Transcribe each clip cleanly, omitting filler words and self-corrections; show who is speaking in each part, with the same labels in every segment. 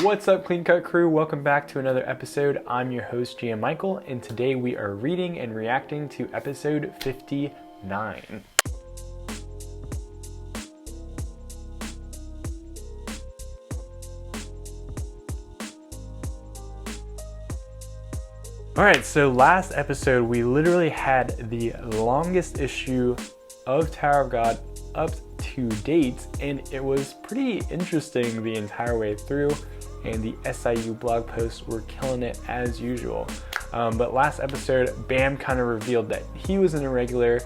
Speaker 1: What's up, Clean Cut crew? Welcome back to another episode. I'm your host, GM Michael, and today we are reading and reacting to episode 59. Alright, so last episode we literally had the longest issue of Tower of God up to date, and it was pretty interesting the entire way through, and the SIU blog posts were killing it as usual. But last episode, Bam kind of revealed that he was an irregular.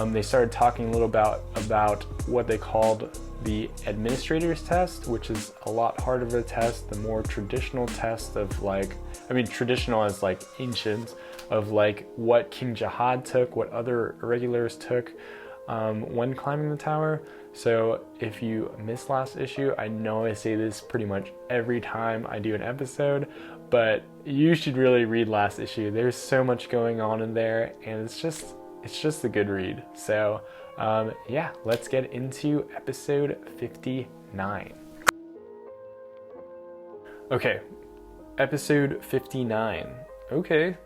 Speaker 1: They started talking a little about what they called the administrator's test, which is a lot harder of a test, the more traditional test of traditional as like ancient, of like what King Jihad took, what other irregulars took when climbing the tower. So if you missed last issue, I know I say this pretty much every time I do an episode, but you should really read last issue. There's so much going on in there, and it's just a good read. So yeah, let's get into episode 59. Okay, episode 59. Okay.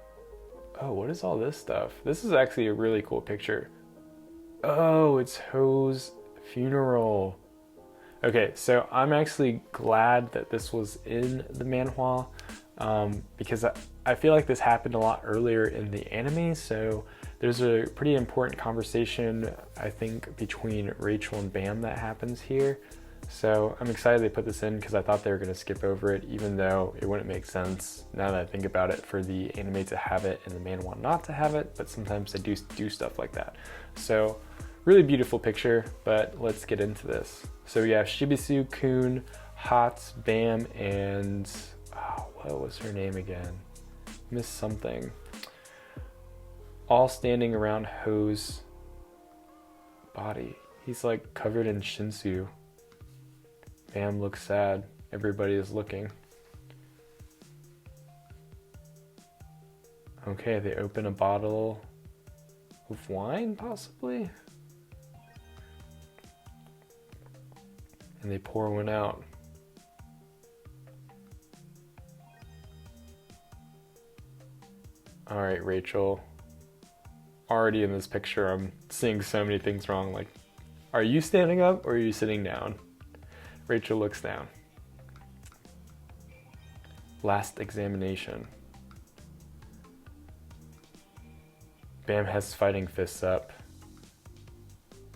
Speaker 1: Oh, what is all this stuff? This is actually a really cool picture. Oh, it's Ho's funeral. Okay, so I'm actually glad that this was in the manhwa, because I feel like this happened a lot earlier in the anime, so there's a pretty important conversation, I think, between Rachel and Bam that happens here. So I'm excited they put this in because I thought they were going to skip over it, even though it wouldn't make sense now that I think about it for the anime to have it and the manhwa not to have it, but sometimes they do stuff like that. So really beautiful picture, but let's get into this. So we have Shibisu, Kun, Hot, Bam, and what was her name again? Missed something. All standing around Ho's body. He's like covered in shinsu. Bam looks sad. Everybody is looking. Okay, they open a bottle of wine, possibly? And they pour one out. All right, Rachel. Already in this picture, I'm seeing so many things wrong. Like, are you standing up or are you sitting down? Rachel looks down. Last examination. Bam has fighting fists up.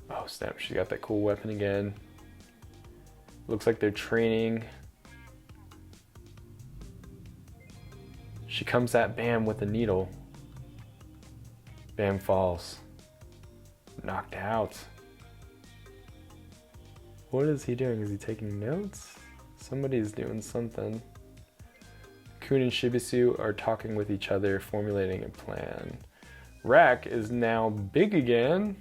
Speaker 1: Oh snap, she got that cool weapon again. Looks like they're training. She comes at Bam with a needle. Bam falls. Knocked out. What is he doing? Is he taking notes? Somebody's doing something. Kun and Shibisu are talking with each other, formulating a plan. Rak is now big again,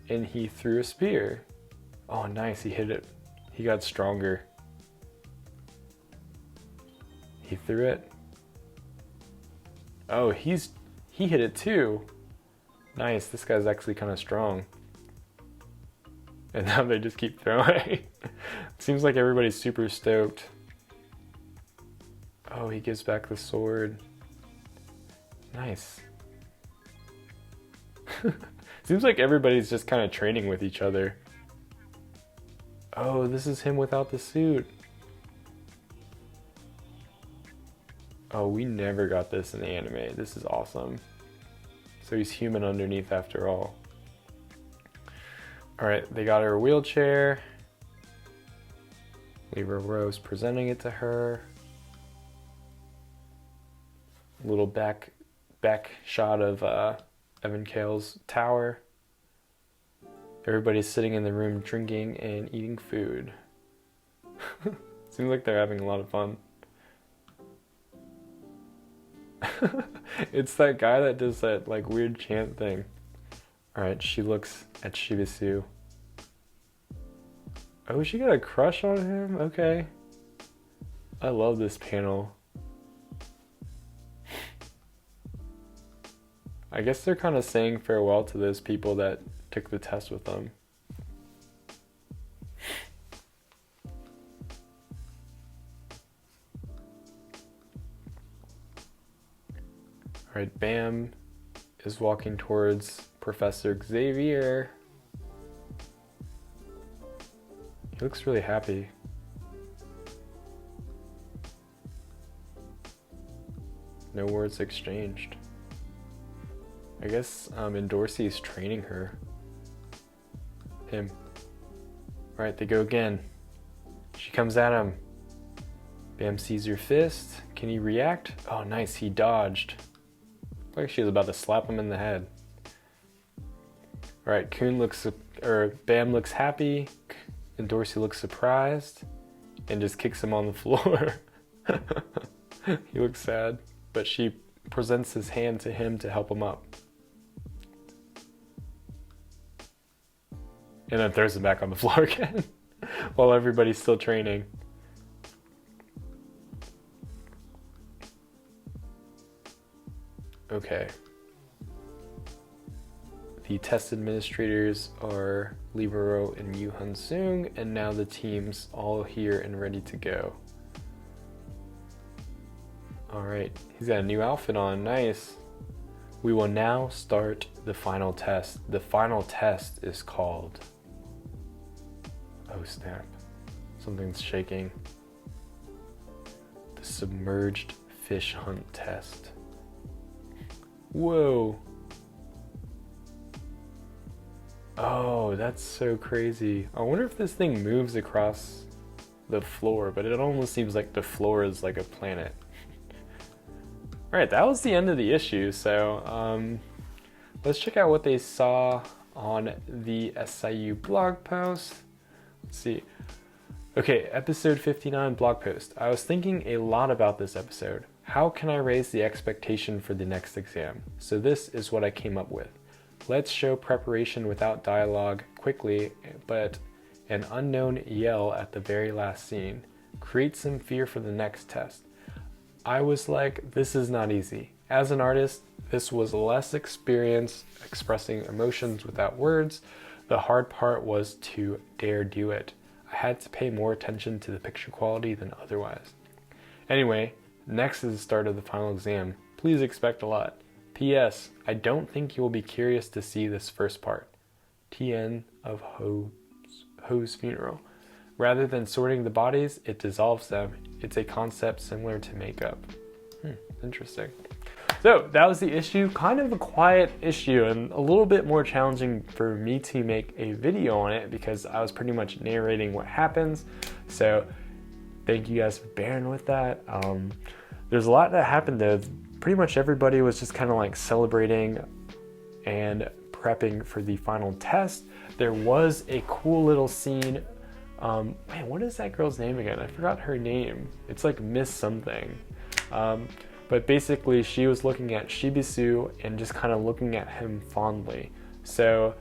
Speaker 1: and he threw a spear. Oh, nice, he hit it. He got stronger. He threw it. Oh, he hit it too. Nice, this guy's actually kind of strong. And now they just keep throwing. Seems like everybody's super stoked. Oh, he gives back the sword. Nice. Seems like everybody's just kind of training with each other. Oh, this is him without the suit. Oh, we never got this in the anime. This is awesome. So he's human underneath after all. Alright, they got her a wheelchair. Libra Rose presenting it to her. A little back shot of Evan Kale's tower. Everybody's sitting in the room drinking and eating food. Seems like they're having a lot of fun. It's that guy that does that like weird chant thing. Alright, she looks at Shibisu. Oh, she got a crush on him? Okay. I love this panel. I guess they're kind of saying farewell to those people that took the test with them. All right, Bam is walking towards Professor Xavier. He looks really happy. No words exchanged. I guess Dorsey's training him. All right, they go again. She comes at him. Bam sees your fist. Can he react? Oh, nice, he dodged. Like she was about to slap him in the head. All right, Bam looks happy, and Dorsey looks surprised, and just kicks him on the floor. He looks sad, but she presents his hand to him to help him up. And then throws him back on the floor again while everybody's still training. Okay. The test administrators are Libero and Yu Hun Sung, and now the team's all here and ready to go. All right, he's got a new outfit on, nice. We will now start the final test. The final test is called... Oh snap, something's shaking. The submerged fish hunt test. Whoa. Oh, that's so crazy. I wonder if this thing moves across the floor, but it almost seems like the floor is like a planet. All right, that was the end of the issue. So let's check out what they saw on the SIU blog post. Let's see. Okay, episode 59 blog post. I was thinking a lot about this episode. How can I raise the expectation for the next exam? So this is what I came up with. Let's show preparation without dialogue quickly, but an unknown yell at the very last scene. Create some fear for the next test. I was like, this is not easy. As an artist, this was less experience expressing emotions without words. The hard part was to dare do it. I had to pay more attention to the picture quality than otherwise. Anyway, next is the start of the final exam. Please expect a lot. P.S. I don't think you will be curious to see this first part. TN of Ho's funeral. Rather than sorting the bodies, it dissolves them. It's a concept similar to makeup. Interesting. So that was the issue, kind of a quiet issue and a little bit more challenging for me to make a video on it because I was pretty much narrating what happens. So thank you guys for bearing with that. There's a lot that happened though. Pretty much everybody was just kind of like celebrating and prepping for the final test. There was a cool little scene. Man, what is that girl's name again? I forgot her name. It's like Miss something. But basically she was looking at Shibisu and just kind of looking at him fondly. So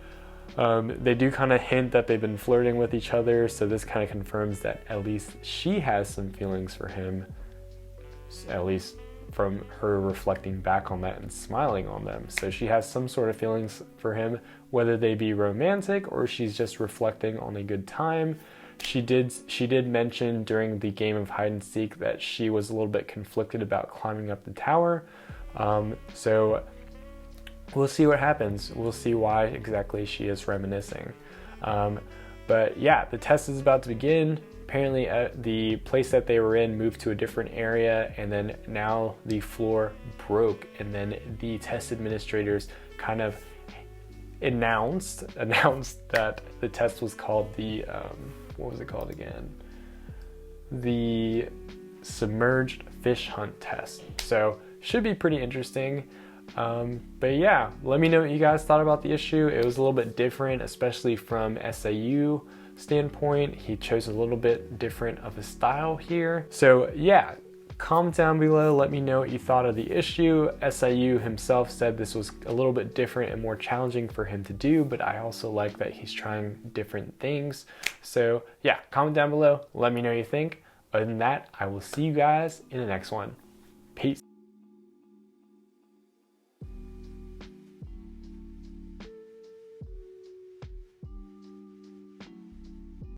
Speaker 1: they do kind of hint that they've been flirting with each other. So this kind of confirms that at least she has some feelings for him, at least from her reflecting back on that and smiling on them. So she has some sort of feelings for him, whether they be romantic or she's just reflecting on a good time. She did mention during the game of hide and seek that she was a little bit conflicted about climbing up the tower. So we'll see what happens. We'll see why exactly she is reminiscing. But yeah, the test is about to begin. Apparently the place that they were in moved to a different area, and then now the floor broke, and then the test administrators kind of announced that the test was called the what was it called again? The submerged fish hunt test. So should be pretty interesting. But yeah, let me know what you guys thought about the issue. It was a little bit different, especially from SIU standpoint. He chose a little bit different of a style here. So yeah, comment down below, let me know what you thought of the issue. SIU himself said this was a little bit different and more challenging for him to do, but I also like that he's trying different things. So yeah, comment down below, let me know what you think. Other than that, I will see you guys in the next one. Peace.